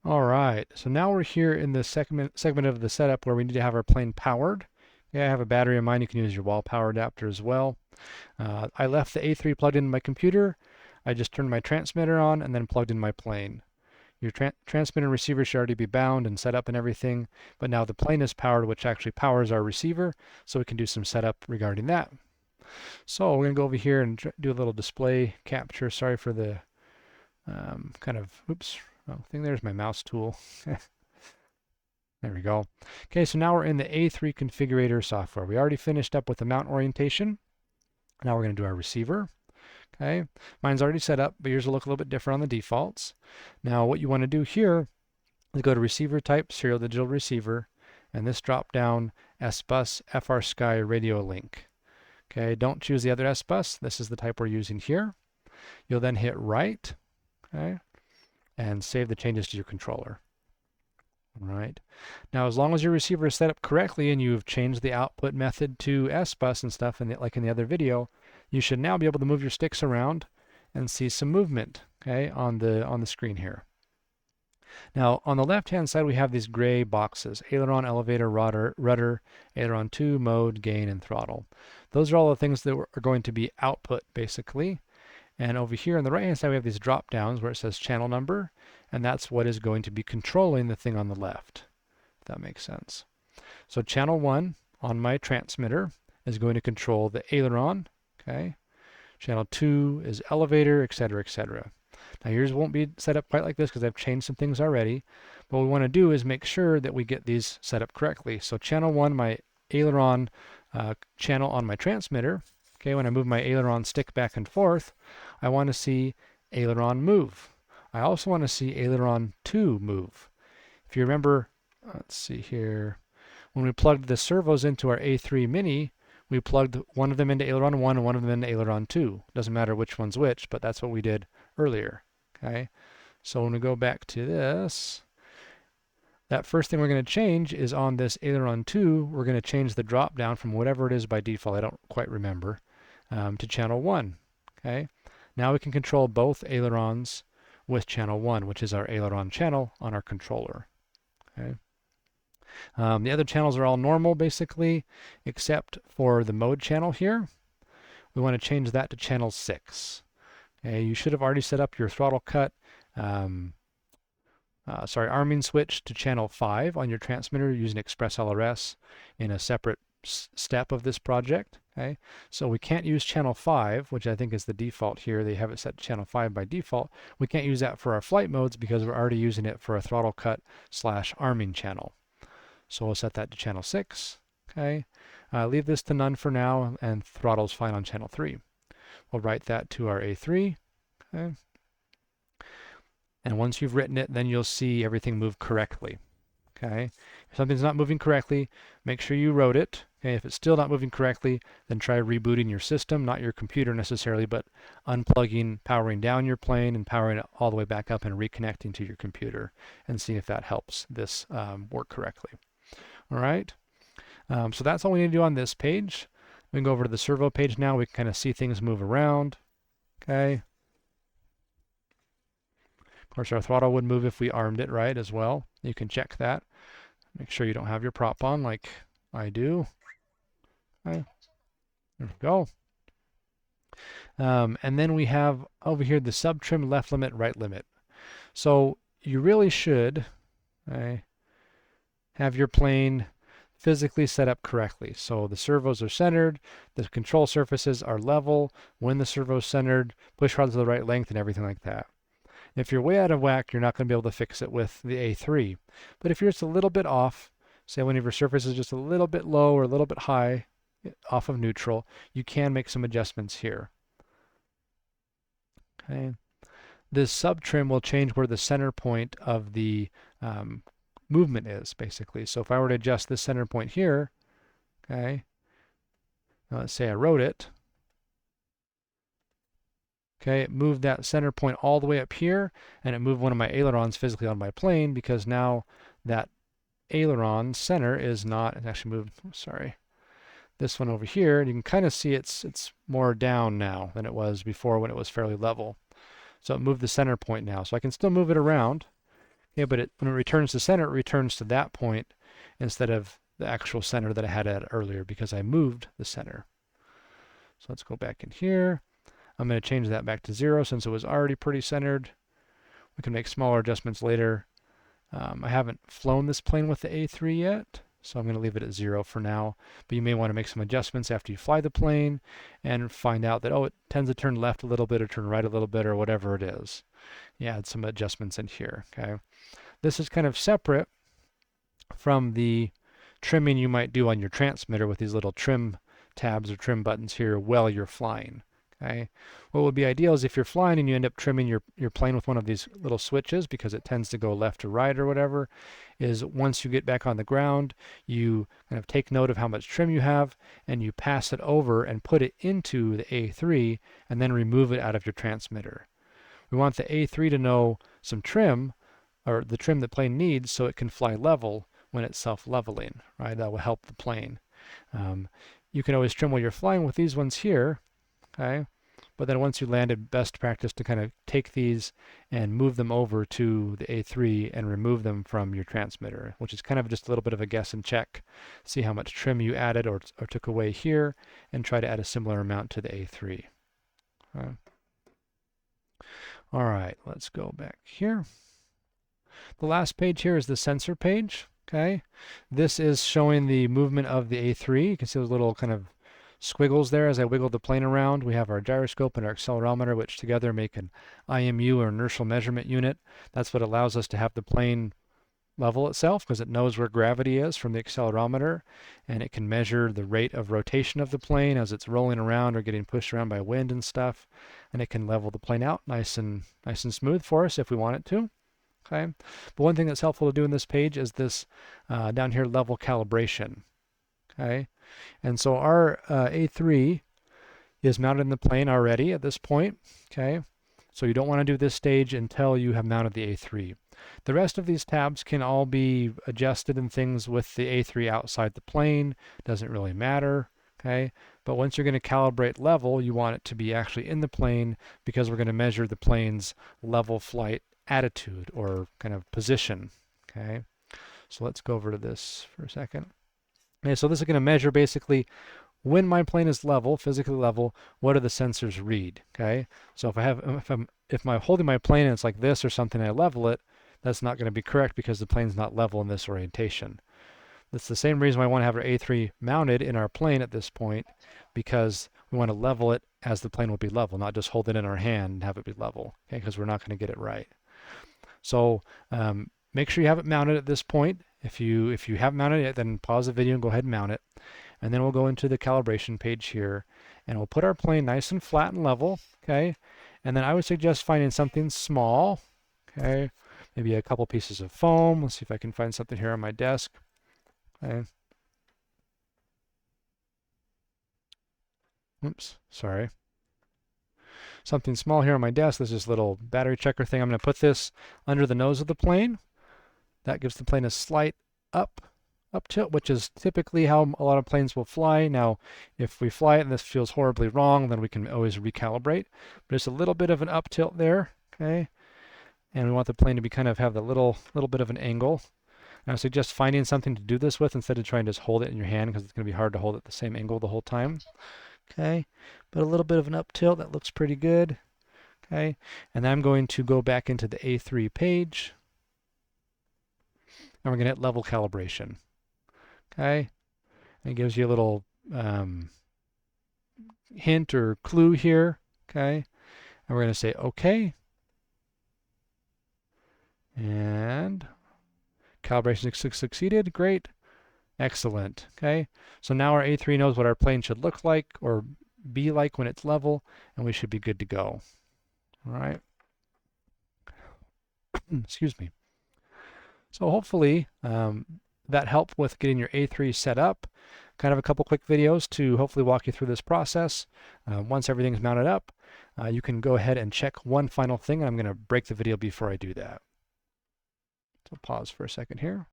All right, so now we're here in the segment of the setup where we need to have our plane powered. Okay, I have a battery in mine. You can use your wall power adapter as well. I left the A3 plugged into my computer. I just turned my transmitter on and then plugged in my plane. Your transmitter and receiver should already be bound and set up and everything, but now the plane is powered, which actually powers our receiver, so we can do some setup regarding that. So we're going to go over here and do a little display capture. Sorry for the wrong thing. There's my mouse tool. There we go. Okay, so now we're in the A3 configurator software. We already finished up with the mount orientation. Now we're going to do our receiver. Okay, mine's already set up, but yours will look a little bit different on the defaults. Now what you want to do here is go to receiver type, serial digital receiver, and this drop down SBUS FR-SKY radio link. Okay, don't choose the other SBUS. This is the type we're using here. You'll then hit right, okay, and save the changes to your controller. All right. Now, as long as your receiver is set up correctly and you've changed the output method to SBUS and stuff, like in the other video, you should now be able to move your sticks around and see some movement, okay, on the screen here. Now, on the left-hand side, we have these gray boxes: aileron, elevator, rudder, aileron 2, mode, gain, and throttle. Those are all the things that are going to be output, basically. And over here on the right-hand side, we have these drop downs where it says channel number, and that's what is going to be controlling the thing on the left, if that makes sense. So channel 1 on my transmitter is going to control the aileron, okay? Channel 2 is elevator, etc., etc. Now yours won't be set up quite like this because I've changed some things already, but what we want to do is make sure that we get these set up correctly. So channel 1, my aileron channel on my transmitter, okay, when I move my aileron stick back and forth, I want to see aileron move. I also want to see aileron 2 move. If you remember, let's see here, when we plugged the servos into our A3 Mini, we plugged one of them into aileron 1 and one of them into aileron 2. Doesn't matter which one's which, but that's what we did earlier. Okay, so when we go back to this, that first thing we're going to change is on this aileron 2, we're going to change the drop down from whatever it is by default, I don't quite remember, to channel 1. Okay, now we can control both ailerons with channel 1, which is our aileron channel on our controller. Okay. The other channels are all normal basically, except for the mode channel here. We want to change that to channel 6. Okay, you should have already set up your throttle cut, arming switch to channel 5 on your transmitter using Express LRS in a separate step of this project. Okay, so we can't use channel 5, which I think is the default here. They have it set to channel 5 by default. We can't use that for our flight modes because we're already using it for a throttle cut / arming channel. So we'll set that to channel 6. Okay, leave this to none for now, and throttle's fine on channel 3. We'll write that to our A3. Okay. And once you've written it, then you'll see everything move correctly. Okay, if something's not moving correctly, make sure you wrote it. Okay, if it's still not moving correctly, then try rebooting your system, not your computer necessarily, but unplugging, powering down your plane and powering it all the way back up and reconnecting to your computer and see if that helps this work correctly. All right, so that's all we need to do on this page. We can go over to the servo page now. We can kind of see things move around. Okay. Of course, our throttle would move if we armed it right as well. You can check that. Make sure you don't have your prop on like I do. Okay. There we go. And then we have over here the sub trim left limit, right limit. So you really should have your plane physically set up correctly. So the servos are centered, the control surfaces are level, when the servo's centered, push rod to the right length, and everything like that. If you're way out of whack, you're not going to be able to fix it with the A3. But if you're just a little bit off, say one of your surfaces is just a little bit low or a little bit high off of neutral, you can make some adjustments here. Okay. This sub trim will change where the center point of the movement is, basically. So if I were to adjust this center point here, okay, now let's say I wrote it, okay, it moved that center point all the way up here, and it moved one of my ailerons physically on my plane because now that aileron center is not, it actually moved, sorry, this one over here, and you can kind of see it's more down now than it was before when it was fairly level. So it moved the center point now. So I can still move it around. Okay, but when it returns to center, it returns to that point instead of the actual center that I had at earlier because I moved the center. So let's go back in here. I'm going to change that back to 0 since it was already pretty centered. We can make smaller adjustments later. I haven't flown this plane with the A3 yet, so I'm going to leave it at 0 for now. But you may want to make some adjustments after you fly the plane and find out that, oh, it tends to turn left a little bit or turn right a little bit or whatever it is. You add some adjustments in here, okay? This is kind of separate from the trimming you might do on your transmitter with these little trim tabs or trim buttons here while you're flying. Okay. What would be ideal is if you're flying and you end up trimming your plane with one of these little switches because it tends to go left or right or whatever, is once you get back on the ground, you kind of take note of how much trim you have and you pass it over and put it into the A3 and then remove it out of your transmitter. We want the A3 to know some trim, or the trim the plane needs, so it can fly level when it's self-leveling, right? That will help the plane. You can always trim while you're flying with these ones here, okay? But then once you landed, best practice to kind of take these and move them over to the A3 and remove them from your transmitter, which is kind of just a little bit of a guess and check. See how much trim you added or took away here, and try to add a similar amount to the A3. Okay. All right, let's go back here. The last page here is the sensor page. Okay, this is showing the movement of the A3. You can see those little kind of squiggles there as I wiggle the plane around. We have our gyroscope and our accelerometer, which together make an IMU, or inertial measurement unit. That's what allows us to have the plane level itself because it knows where gravity is from the accelerometer, and it can measure the rate of rotation of the plane as it's rolling around or getting pushed around by wind and stuff, and it can level the plane out nice and smooth for us if we want it to. Okay, but one thing that's helpful to do in this page is this down here, level calibration. Okay, and so our A3 is mounted in the plane already at this point. Okay, so you don't want to do this stage until you have mounted the A3. The rest of these tabs can all be adjusted and things with the A3 outside the plane. Doesn't really matter. Okay, but once you're going to calibrate level, you want it to be actually in the plane because we're going to measure the plane's level flight attitude or kind of position. Okay, so let's go over to this for a second. Okay, so this is going to measure basically when my plane is level, physically level, what do the sensors read? Okay, so if I'm holding my plane and it's like this or something, I level it, that's not going to be correct because the plane's not level in this orientation. That's the same reason why I want to have our A3 mounted in our plane at this point, because we want to level it as the plane will be level, not just hold it in our hand and have it be level, okay, because we're not going to get it right. So make sure you have it mounted at this point. If you haven't mounted it, then pause the video and go ahead and mount it. And then we'll go into the calibration page here, and we'll put our plane nice and flat and level, okay? And then I would suggest finding something small, okay? Maybe a couple pieces of foam. Let's see if I can find something here on my desk. Okay. Oops, sorry. Something small here on my desk. There's this little battery checker thing. I'm going to put this under the nose of the plane. That gives the plane a slight up tilt, which is typically how a lot of planes will fly. Now, if we fly it and this feels horribly wrong, then we can always recalibrate. But it's a little bit of an up tilt there, okay? And we want the plane to be kind of have the little bit of an angle. And I suggest finding something to do this with instead of trying to just hold it in your hand, because it's going to be hard to hold it the same angle the whole time. Okay, but a little bit of an up tilt, that looks pretty good. Okay, and then I'm going to go back into the A3 page, and we're going to hit level calibration. Okay, and it gives you a little hint or clue here. Okay, and we're going to say OK, and calibration succeeded. Great. Excellent. Okay, so now our A3 knows what our plane should look like or be like when it's level, and we should be good to go. All right. Excuse me. So hopefully that helped with getting your A3 set up. Kind of a couple quick videos to hopefully walk you through this process. Once everything's mounted up, you can go ahead and check one final thing, and I'm going to break the video before I do that. So pause for a second here.